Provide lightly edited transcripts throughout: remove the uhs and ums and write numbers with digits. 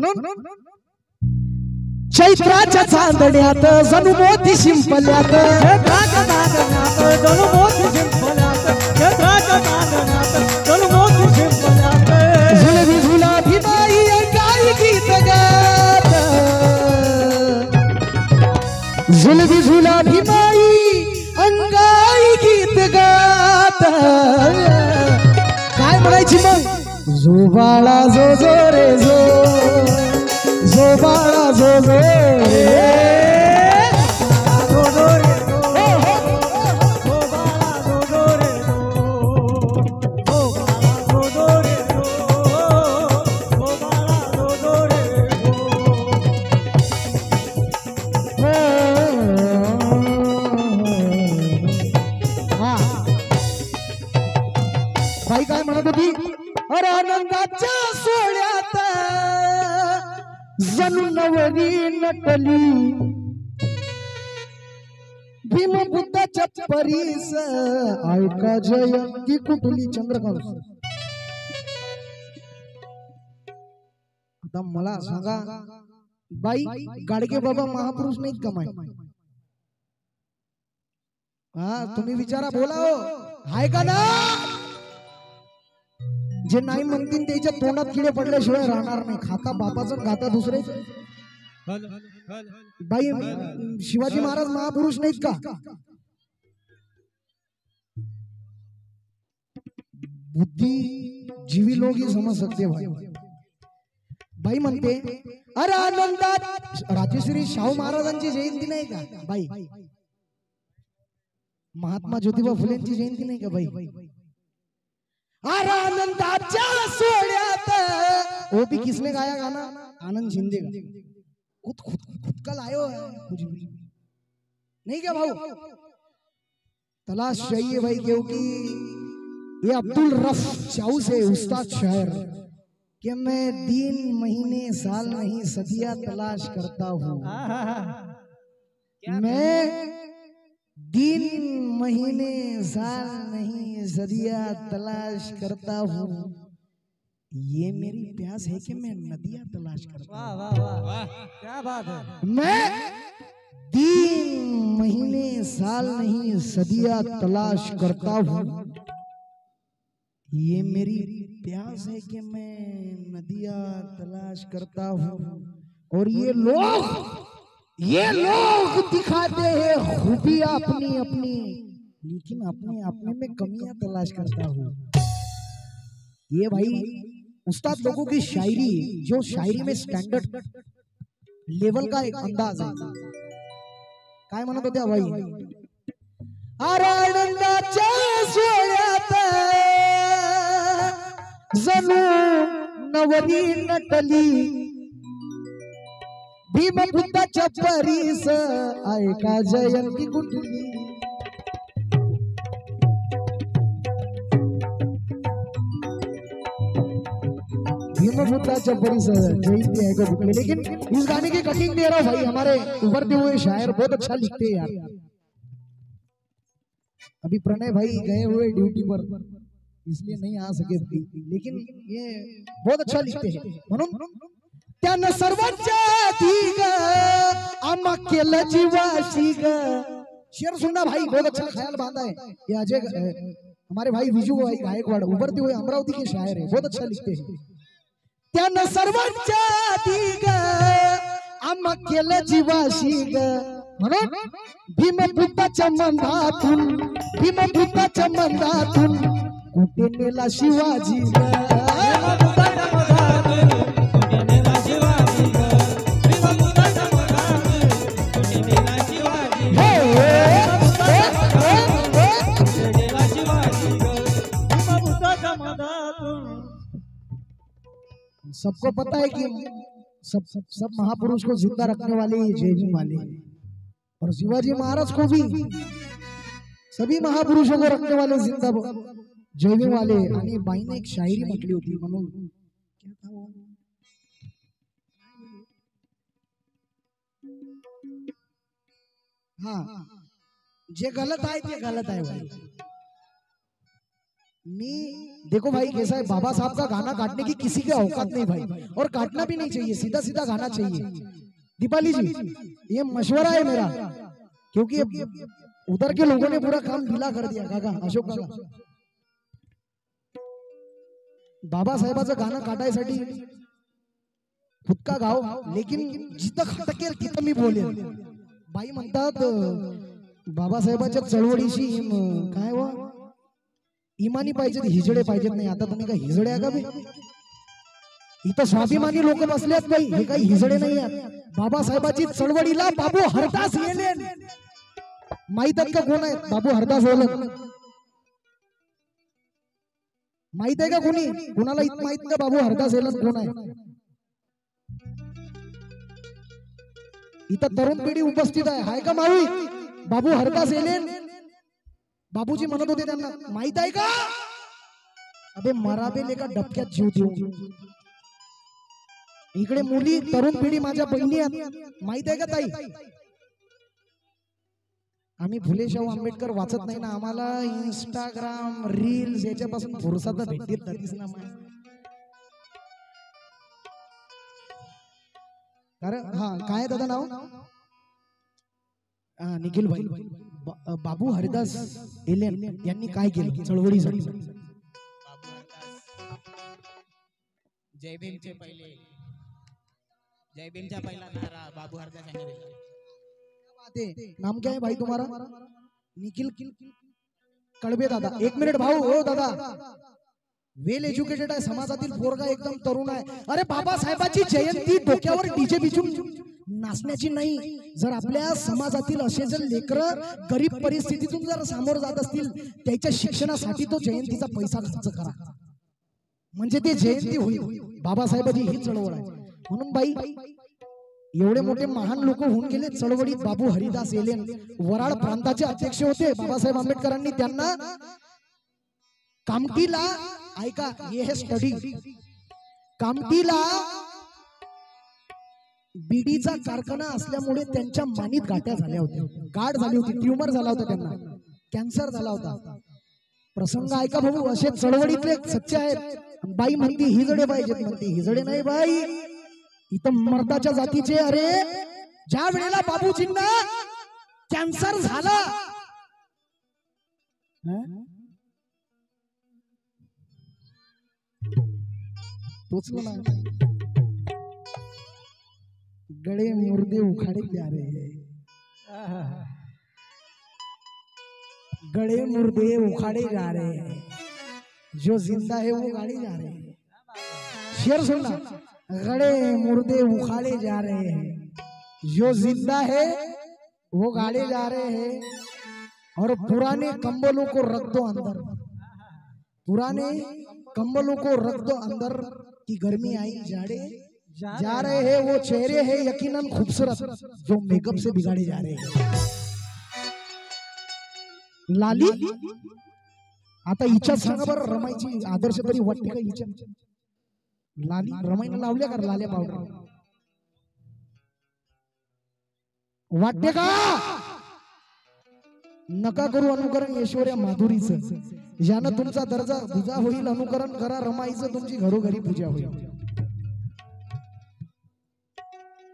म्हणून चैत्राच्या चांदण्यात जणू मोती शिंपल्यात, चैत्राच्या चांदण्यात जणू मोती शिंपल्यात, चैत्राच्या चांदण्यात जणू मोती शिंपल्यात. झुलवी झुलाभी बाई अंगाई गीत गात, झुलवी झुलाभी बाई अंगाई गीत गात. काय म्हणायची मग? जो बाळा जो जो रे जो, जो बाळा जो जो रे, जो जो रे जो, जो बाळा जो जो रे जो, जो बाळा जो जो रे जो, जो बाळा जो जो रे जो. हा बाई काय म्हणत होती? अरे आनंदाच्या सोहळ्यात जणू नवरी नटली, भीमबुद्धाच्या परीस ऐका जयंती कुठली. चंद्रकांत, आता मला सांगा बाई, गाडगे बाबा महापुरुष नाहीत का माय? हा तुम्ही विचारा, बोला हो, हाय का ना? जे नाही म्हणतील त्याच्या तोंडात किडे पडल्याशिवाय राहणार नाही. खाता बापाचं खाता दुसरे. बाई शिवाजी महाराज महापुरुष नाहीत का? बुद्धी जीवी लोग ही समज सकते भाई. बाई म्हणते अरे आनंदात राजश्री शाहू महाराजांची जयंती नाही का बाई? महात्मा ज्योतिबा फुलेंची जयंती नाही का बाई? अरे आनंदाच्या सोहळ्यात, वो भी किसने गाया गाना? आनंद शिंदे का. खुद का लायो है नहीं क्या भाऊ? तलाश चाहिए भाई, क्योंकि ये अब्दुल रफ चाऊ से उस्ताद शायर कि मैं दिन महीने साल नहीं सदियां तलाश करता हूँ, मैं दिन महीने साल नहीं सदियां तलाश करता हूँ, ये मेरी प्यास है कि मैं नदियां तलाश करता हूँ. वाह वाह वाह, क्या बात है. मैं दिन महीने साल नहीं सदियां तलाश करता हूँ, ये मेरी प्यास है कि मैं नदियां तलाश करता हूँ. और ये लोग दिखाते हैं खूबियां अपनी अपनी, लेकिन अपने अपने में कमियां तलाश करता हूँ. ये भाई उस्ताद लोगों की शायरी, जो शायरी में स्टैंडर्ड लेवल का एक अंदाज है. काय म्हणत होत्या भाई? अरे आनंदाच्या सोहळ्यात जणू नवरी नटली, भीमबुद्धाच्या परीस ऐका जयंती कुठली. भीमबुद्धाच्या परीस जयंती ऐका कुठली. लेकिन इस गाने की कटिंग दे रहा हूँ भाई, हमारे उभरते हुए शायर बहुत अच्छा लिखते हैं यार. अभी प्रणय भाई गए हुए ड्यूटी पर, इसलिए नहीं आ सके, लेकिन ये बहुत अच्छा लिखते हैं. म्हणून त्यानं सर्वांच्या आधी ग आम्हा केलं जीवाशी ग. शेर सुनना भाई, बहुत अच्छा ख्याल बांधा है. ये अजय हमारे भाई विजू भाई गायकवाड़ उभरते हुए अमरावती के शायर है, बहुत अच्छा लिखते हैं. त्यानं सर्वांच्या आधी ग आम्हा केलं जीवाशी ग, म्हणून भीमबुद्धाच्या मंदातून, भीमबुद्धाच्या मंदातून कुठे नेला शिवाजी ग. सबको पता है कि सब महापुरुष को जिंदा रखने वाले ये जय भीम वाले, और शिवाजी महाराज को भी सभी महापुरुषों को रखने वाले जिंदा जय भीम वाले. आणि बाईने एक शायरी म्हटली होती, म्हणून क्या था वो? हाँ, जे गलत आहे ते गलत आहे भाई. देखो भाई कैसा है, बाबा साहब का गाना काटने की किसी की औकात नहीं भाई, और काटना भी नहीं चाहिए, सीधा सीधा गाना चाहिए। दीपाली जी ये मशवरा है मेरा, क्योंकि उधर के लोगों ने पूरा काम ढीला कर दिया। काका अशोक काका, बाबासाहेबाचं गाणं काटायसाठी खुद का गाव, लेकिन जिथं खटकेल तिथं मी बोलेल। बाई म्हणतात बाबासाहेबाच्या चळवळीशी काय व इमानी पाहिजेत, हिजडे पाहिजेत नाही। आता तुम्ही काय हिजडे आहे का बे? इथं स्वाभिमानी लोक बसलेत बाई, हे काही हिजडे नाही आहेत। बाबासाहेबाची चळवळीला बाबू हरदास गेले, माहित आहेत का कोण आहेत बाबू हरदास ओळख? माहित आहे का कोणी? कोणाला इथं माहित का बाबू हरदास ओळख कोण आहे? इथं तरुण पिढी उपस्थित आहे, हाय का मावी? बाबू हरदास एलेन बाबूजी म्हणत होते त्यांना, माहित आहे का? अबे मराबेल एका डबक्यात जीव देऊ। इकडे मुली तरुण पिढी माझ्या बहिणी आहेत, माहित आहे का ताई? आम्ही फुले शाहू आंबेडकर वाचत नाही ना, आम्हाला इंस्टाग्राम रील्स याच्यापासून फुरसत भेटत ना। कारण हा काय दादा नाव? निखिल भाई। बाबू हरिदास एलेन यांनी काय केलं चळवळीसाठी? जय भीमचे पहिले, जय भीमचा पहिला नारा बाबू हरदास यांनी दिला। नाम क्या है भाई तुम्हारा? निखिल कड़बे दादा। एक मिनिट भाऊ, हो दादा, वेल एज्युकेटेड आहे, समाजातील पोरगा एकदम तरुण आहे। अरे बाबासाहेबाची जयंती डोक्यावर डीजे बिजून नाचण्याची नाही। जर आपल्या समाजातील असे जर लेकरं गरीब परिस्थितीतून जर सामोर जात असतील, त्याच्या शिक्षणासाठी तो जयंतीचा पैसा खर्च करा, म्हणजे ते जयंती होईल। बाबासाहेबाची ही चळवळ आहे। म्हणून बाई एवढे मोठे महान लोक होऊन गेले चळवळीत। बाबू हरिदास एलेन वराड प्रांताचे अध्यक्ष होते। बाबासाहेब आंबेडकरांनी त्यांना कामठीला, ऐका हे स्टडी, कामठीला बीडीचा कारखाना असल्यामुळे त्यांच्या मानीत गाठ्या झाल्या होत्या, गाठ झाली होती, ट्यूमर झाला होता, त्यांना कॅन्सर झाला होता। प्रसंग ऐका भाऊ, असे चळवळीतले सच्चे आहेत। बाई म्हणती हिजडे पाहिजेत, म्हणती हिजडे नाही बाई, इथं मर्दाच्या जातीचे। अरे ज्या वेळेला बाबूजींना कॅन्सर झाला, तोच ना, गड़े मुर्दे उखाड़े जा रहे हैं, गड़े मुर्दे उखाड़े जा रहे हैं, जो जिंदा है वो गाड़े जा रहे हैं। शेर सुनना, गड़े मुर्दे उखाड़े जा रहे हैं, जो जिंदा है वो गाड़े जा रहे हैं, और पुराने कंबलों को रख दो अंदर, पुराने कंबलों को रख दो अंदर, की गर्मी आई जाड़े जा रहे हैं, वो चेहरे हैं यकीनन खूबसूरत, जो मेकअप से बिगाड़े जा रहे हैं। लाली आता हिच्या सांगा बरं, रमाईची आदर्श तरी वाटते का हिच्या? लाली रमाईने लावल्या का लाल्या पावडर? वाटते का? नका करू अनुकरण ऐश्वर्या माधुरीचं, ज्यानं तुमचा दर्जा दुजा होईल। अनुकरण करा रमाईचं, तुमची घरोघरी पूजा होईल।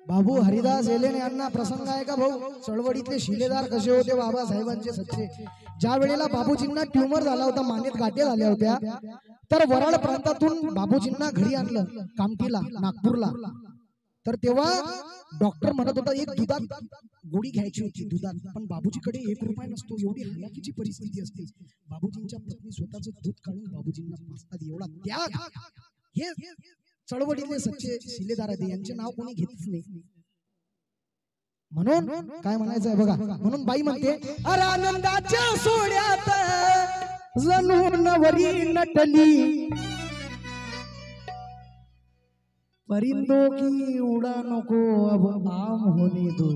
बाबू हरिदास एलेन यांना प्रसंग आहे का भाऊ? चळवळीतले शिलेदार कसे होते बाबासाहेबांचे सच्चे। ज्या वेळेला बाबूजींना ट्यूमर झाला होता, मानेत गाठी झाल्या होत्या, तर वराड प्रांतातून बाबूजींना घरी आणलं, कामठीला, नागपूरला। तर तेव्हा डॉक्टर म्हणत होता एक दुधात गोळी घ्यायची होती, दुधात, पण बाबूजीकडे 1 रुपया नसतो, एवढी हलाखीची परिस्थिती असते। बाबूजींच्या पत्नी स्वतःच दूध काढून बाबूजींना पाजतात, एवढा त्याग। हे चळवळीतले सच्चे शिलेदार आहेत, यांचे नाव कोणी घेतच नाही। म्हणून काय म्हणायचं आहे बघा, म्हणून बाई म्हणते, अरे आनंदाच्या सोहळ्यात जणू नवरी नटली, परिंदों की उड़ानों को अब आम होने दो,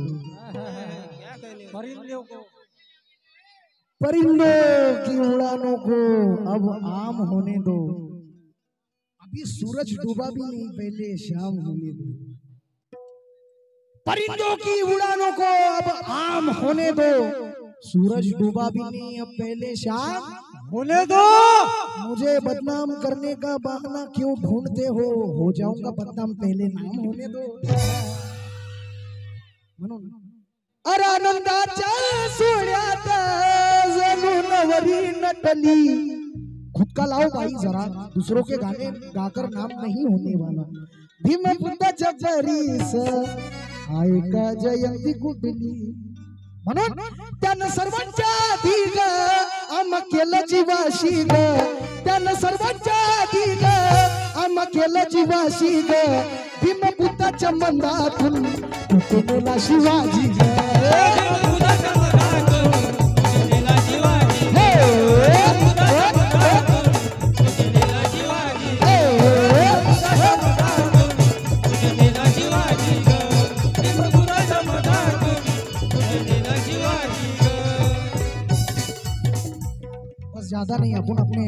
परिंदों की उड़ानों को अब आम होने दो, अभी सूरज डूबा भी नहीं, पहले शाम होने दो, परिंदों की उड़ानों को अब आम होने दो, सूरज डूबा भी नहीं, अब पहले शाम होने दो। मुझे बदनाम करने का बहाना क्यों ढूंढते हो जाऊंगा बदनाम, पहले नाम होने दो म्हणून। अरे आनंदाच्या सोहळ्यात जणू नवरी नटली। खुद का लाओ भाई जरा, दूसरों के गाने गाकर नाम नहीं होने वाला। भीमपुत्राच्या बरीस ऐका जयंती कुठली, म्हणून त्यानं सर्वांच्या आधी ग आम्हा केलं जीवाशी ग, त्यानं सर्वांच्या आधी ग आम्हा केलं जीवाशी ग। भीमपुत्राच्या मंदातून तुटलेला शिवाजी ग, ज्यादा नहीं अपन अपने